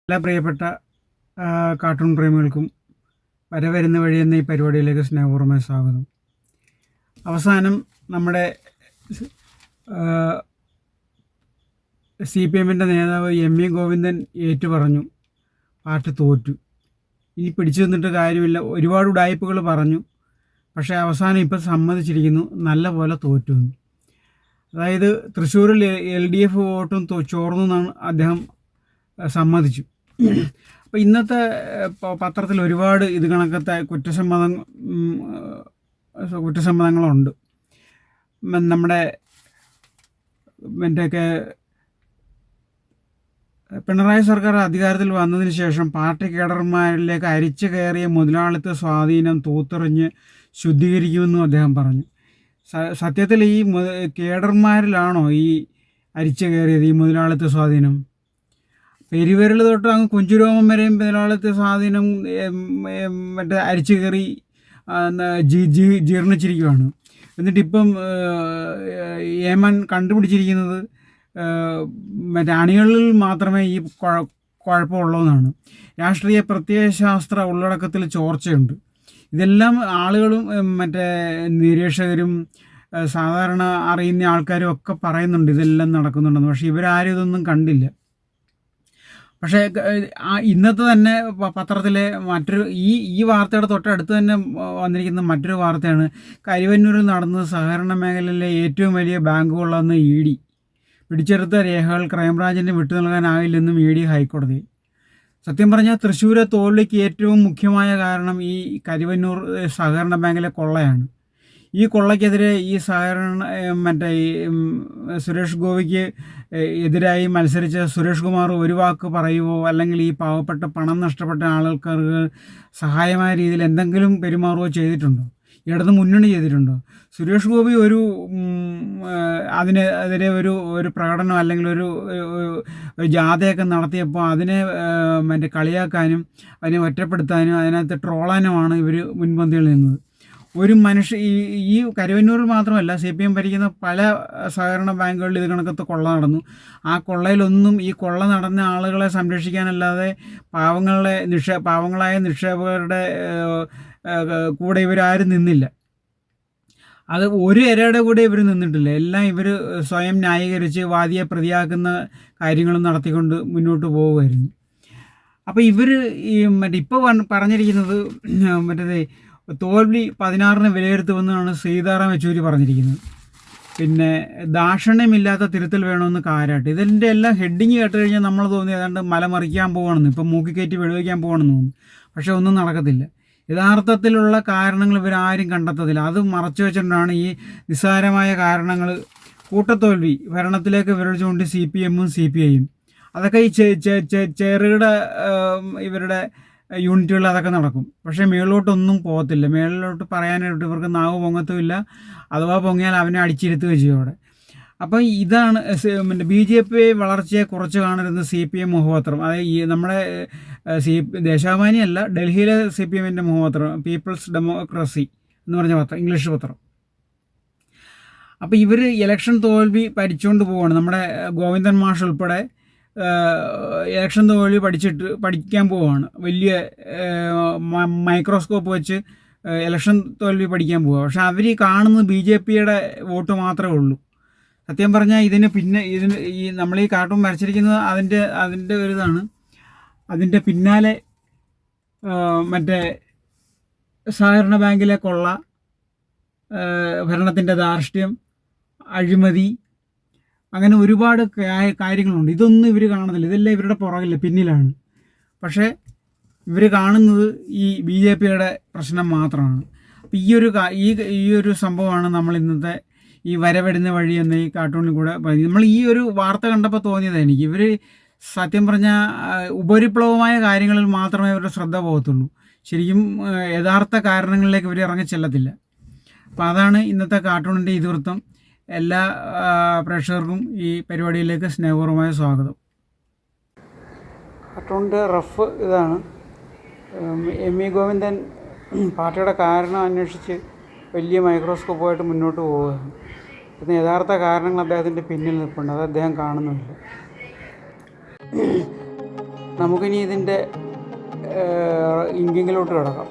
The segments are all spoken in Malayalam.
എല്ലാ പ്രിയപ്പെട്ട കാർട്ടൂൺ പ്രേമികൾക്കും വരവരുന്ന വഴി എന്ന ഈ പരിപാടിയിലേക്ക് സ്നേഹപൂർവ്വമായ സ്വാഗതം. അവസാനം നമ്മുടെ CPM-ൻ്റെ നേതാവ് ME ഗോവിന്ദൻ പറഞ്ഞു പാർട്ടി തോറ്റു, ഇനി പിടിച്ചു നിന്നിട്ട് കാര്യമില്ല, ഒരുപാട് ഉഡായിപ്പുകൾ പറഞ്ഞു. പക്ഷേ അവസാനം ഇപ്പം സമ്മതിച്ചിരിക്കുന്നു, നല്ല പോലെ തോറ്റു എന്ന്. അതായത് തൃശ്ശൂരിൽ LDF വോട്ടും ചോർന്നു എന്നാണ് അദ്ദേഹം സമ്മതിച്ചു. അപ്പോൾ ഇന്നത്തെ പത്രത്തിൽ ഒരുപാട് ഇത് കണക്കത്തെ കുറ്റസമ്മതങ്ങളുണ്ട്. നമ്മുടെ മറ്റൊക്കെ പിണറായി സർക്കാർ അധികാരത്തിൽ വന്നതിന് ശേഷം പാർട്ടി കേഡർമാരിലേക്ക് അരിച്ചു കയറിയ മുതലാളിത്ത സ്വാധീനം തൂത്തെറിഞ്ഞ് ശുദ്ധീകരിക്കുമെന്നും അദ്ദേഹം പറഞ്ഞു. സത്യത്തിൽ ഈ കേഡർമാരിലാണോ ഈ അരിച്ചു കയറിയത് ഈ മുതലാളിത്ത സ്വാധീനം? പെരുവിരൽ തൊട്ട് അങ്ങ് കുഞ്ചുരോമം വരെയും മുതലാളിത്ത സ്വാധീനം മറ്റേ അരിച്ചു കയറി ജീർണിച്ചിരിക്കുകയാണ്. എന്നിട്ടിപ്പം ഏമാൻ കണ്ടുപിടിച്ചിരിക്കുന്നത് മറ്റേ അണികളിൽ മാത്രമേ ഈ കുഴപ്പമുള്ളതെന്നാണ്. രാഷ്ട്രീയ പ്രത്യയശാസ്ത്ര ഉള്ളടക്കത്തിൽ ചോർച്ചയുണ്ട്. ഇതെല്ലാം ആളുകളും മറ്റേ നിരീക്ഷകരും സാധാരണ അറിയുന്ന ആൾക്കാരും ഒക്കെ പറയുന്നുണ്ട് ഇതെല്ലാം നടക്കുന്നുണ്ടെന്ന്. പക്ഷേ ഇവരാരും ഇതൊന്നും കണ്ടില്ല. പക്ഷേ ഇന്നത്തെ തന്നെ പത്രത്തിലെ മറ്റൊരു ഈ വാർത്തയുടെ തൊട്ടടുത്ത് തന്നെ വന്നിരിക്കുന്ന മറ്റൊരു വാർത്തയാണ്, കരുവന്നൂരിൽ നടന്ന സഹകരണ മേഖലയിലെ ഏറ്റവും വലിയ ബാങ്കുകളെന്ന് ED പിടിച്ചെടുത്ത രേഖകൾ ക്രൈംബ്രാഞ്ചിന് വിട്ടു നൽകാനാവില്ലെന്നും ED ഹൈക്കോടതി. സത്യം പറഞ്ഞാൽ തൃശ്ശൂരെ തോൽവിക്ക് ഏറ്റവും മുഖ്യമായ കാരണം ഈ കരുവന്നൂർ സഹകരണ ബാങ്കിലെ കൊള്ളയാണ്. ഈ കൊള്ളയ്ക്കെതിരെ ഈ സുരേഷ് ഗോപിക്ക് എതിരായി മത്സരിച്ച സുരേഷ് കുമാർ ഒരു വാക്ക് പറയുമോ, അല്ലെങ്കിൽ ഈ പാവപ്പെട്ട പണം നഷ്ടപ്പെട്ട ആൾക്കാർക്ക് സഹായമായ രീതിയിൽ എന്തെങ്കിലും പെരുമാറുകയോ ചെയ്തിട്ടുണ്ടോ? ഇടത് മുന്നണി ചെയ്തിട്ടുണ്ടോ? സുരേഷ് ഗോപി അതിനെതിരെ ഒരു പ്രകടനം അല്ലെങ്കിൽ ഒരു ജാഥയൊക്കെ നടത്തിയപ്പോൾ അതിനെ കളിയാക്കാനും അതിനെ ഒറ്റപ്പെടുത്താനും അതിനകത്ത് ട്രോളാനുമാണ് ഇവർ മുൻപന്തിയിൽ നിന്നത്. ഒരു ഈ കരുവന്നൂരിൽ മാത്രമല്ല, CPM ഭരിക്കുന്ന പല സഹകരണ ബാങ്കുകളിൽ ഇത് കണക്കത്ത് കൊള്ള നടന്നു. ആ കൊള്ളയിലൊന്നും ഈ കൊള്ള നടന്ന ആളുകളെ സംരക്ഷിക്കാനല്ലാതെ പാവങ്ങളായ നിക്ഷേപകരുടെ കൂടെ ഇവരാരും നിന്നില്ല. അത് ഒരു ഇരയുടെ കൂടെ ഇവർ നിന്നിട്ടില്ല. എല്ലാം ഇവർ സ്വയം ന്യായീകരിച്ച് വാദിയെ പ്രതിയാക്കുന്ന കാര്യങ്ങളും നടത്തിക്കൊണ്ട് മുന്നോട്ട് പോവുമായിരുന്നു. അപ്പോൾ ഇവർ ഇപ്പോൾ പറഞ്ഞിരിക്കുന്നത് തോൽവി 16-ന് വിലയിരുത്തുമെന്നാണ് സീതാറാം യെച്ചൂരി പറഞ്ഞിരിക്കുന്നത്. പിന്നെ ദാക്ഷിണ്യമില്ലാത്ത തിരുത്തൽ വേണമെന്ന് കാരാട്ട്. ഇതിൻ്റെ എല്ലാം ഹെഡിങ് കേട്ട് കഴിഞ്ഞാൽ നമ്മൾ തോന്നി ഏതാണ്ട് മലമറിക്കാൻ പോകണമെന്ന്, ഇപ്പം മൂക്കിക്കയറ്റി വെടിവയ്ക്കാൻ പോകണമെന്ന് തോന്നുന്നു. പക്ഷേ ഒന്നും നടക്കത്തില്ല. യഥാർത്ഥത്തിലുള്ള കാരണങ്ങൾ ഇവരാരും കണ്ടെത്തത്തില്ല. അത് മറച്ചു വെച്ചിട്ടാണ് ഈ നിസ്സാരമായ കാരണങ്ങൾ. കൂട്ടത്തോൽവി, ഭരണത്തിലേക്ക് വിരൽ ചൂണ്ടി CPM-ഉം CPI-യും അതൊക്കെ ഈ ചെറുകിട ഇവരുടെ യൂണിറ്റുകൾ അതൊക്കെ നടക്കും. പക്ഷേ മേളിലോട്ടൊന്നും പോകത്തില്ല. മേളിലോട്ട് പറയാനായിട്ട് ഇവർക്ക് നാവ് പൊങ്ങത്തുമില്ല. അഥവാ പൊങ്ങിയാൽ അവനെ അടിച്ചിരുത്തുകയും ചെയ്യും അവിടെ. അപ്പം ഇതാണ് BJP വളർച്ചയെ കുറച്ച് കാണരുന്ന CPM മുഖപത്രം. അതായത് നമ്മുടെ ദേശാഭിമാനിയല്ല, ഡൽഹിയിലെ CPM-ൻ്റെ മുഖപത്രം, പീപ്പിൾസ് ഡെമോക്രസി എന്ന് പറഞ്ഞ പത്രം, ഇംഗ്ലീഷ് പത്രം. അപ്പോൾ ഇവർ ഇലക്ഷൻ തോൽവി ഭരിച്ചുകൊണ്ട് പോവുകയാണ്. നമ്മുടെ ഗോവിന്ദൻ മാഷ് ഉൾപ്പെടെ ഇലക്ഷൻ തോൽവി പഠിക്കാൻ പോവുകയാണ്. വലിയ മൈക്രോസ്കോപ്പ് വെച്ച് ഇലക്ഷൻ തോൽവി പഠിക്കാൻ പോവുക. പക്ഷേ അവർ കാണുന്നത് BJP-യുടെ വോട്ട് മാത്രമേ ഉള്ളൂ. സത്യം പറഞ്ഞാൽ ഇതിന് നമ്മൾ ഈ കാർട്ടൂൺ വരച്ചിരിക്കുന്നത് അതിൻ്റെ ഒരു ഇതാണ്. അതിൻ്റെ പിന്നാലെ മറ്റേ സഹകരണ ബാങ്കിലെ കൊള്ള, ഭരണത്തിൻ്റെ ധാർഷ്ട്യം, അഴിമതി, അങ്ങനെ ഒരുപാട് കാര്യങ്ങളുണ്ട്. ഇതൊന്നും ഇവർ കാണുന്നില്ല. ഇതെല്ലാം ഇവരുടെ പുറകില്ല, പിന്നിലാണ്. പക്ഷേ ഇവർ കാണുന്നത് ഈ BJP-യുടെ പ്രശ്നം മാത്രമാണ്. അപ്പോൾ ഈ ഒരു സംഭവമാണ് നമ്മൾ ഇന്നത്തെ ഈ വരവരുന്ന വഴി എന്ന ഈ കാർട്ടൂണിൽ കൂടെ നമ്മൾ ഈ ഒരു വാർത്ത കണ്ടപ്പോൾ തോന്നിയത് എനിക്ക്, ഇവർ സത്യം പറഞ്ഞാൽ ഉപരിപ്ലവമായ കാര്യങ്ങളിൽ മാത്രമേ ഇവരുടെ ശ്രദ്ധ പോകത്തുള്ളൂ. ശരിക്കും യഥാർത്ഥ കാരണങ്ങളിലേക്ക് ഇവർ ഇറങ്ങി ചെല്ലത്തില്ല. അപ്പോൾ അതാണ് ഇന്നത്തെ കാർട്ടൂണിൻ്റെ ഇതിവൃത്തം. എല്ലാ പ്രേക്ഷകർക്കും ഈ പരിപാടിയിലേക്ക് സ്നേഹപൂർവ്വമായ സ്വാഗതം. കാർട്ടൂണിൻ്റെ റഫ് ഇതാണ്. ME ഗോവിന്ദൻ പാർട്ടിയുടെ കാരണം അന്വേഷിച്ച് വലിയ മൈക്രോസ്കോപ്പുമായിട്ട് മുന്നോട്ട് പോവുകയാണ്. ഇതിന് യഥാർത്ഥ കാരണങ്ങൾ അദ്ദേഹത്തിൻ്റെ പിന്നിൽ നിൽപ്പുണ്ട്. അത് അദ്ദേഹം കാണുന്നുമില്ല. നമുക്കിനി ഇതിൻ്റെ ഇങ്കിങ്ങിലോട്ട് കിടക്കാം.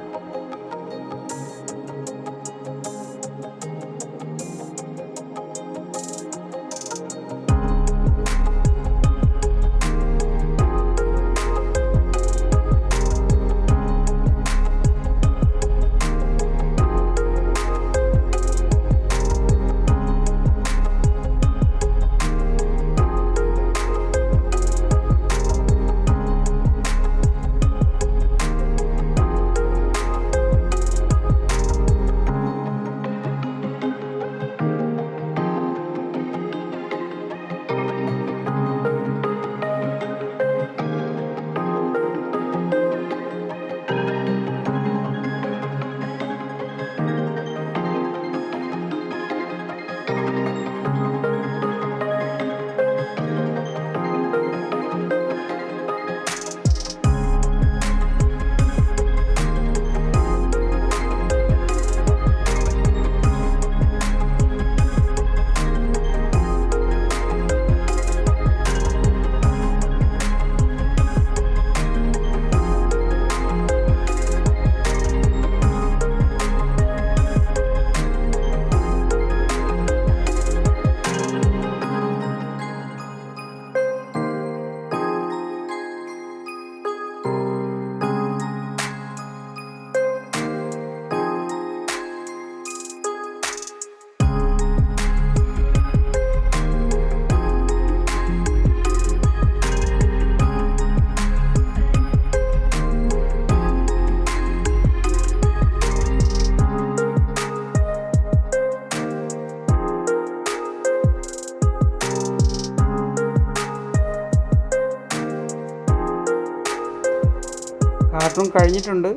കാർട്ടൂൺ കഴിഞ്ഞിട്ടുണ്ട്.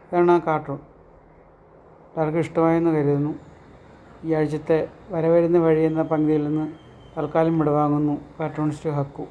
ഇതാണ് ആ കാർട്ടൂൺ. എല്ലാവർക്കും ഇഷ്ടമായെന്ന് കരുതുന്നു. ഈ ആഴ്ചത്തെ വരവരുന്ന വഴി എന്ന പങ്ക്തിയിൽ നിന്ന് തൽക്കാലം വിടവാങ്ങുന്നു. കാർട്ടൂണിസ്റ്റ് ഹക്കു.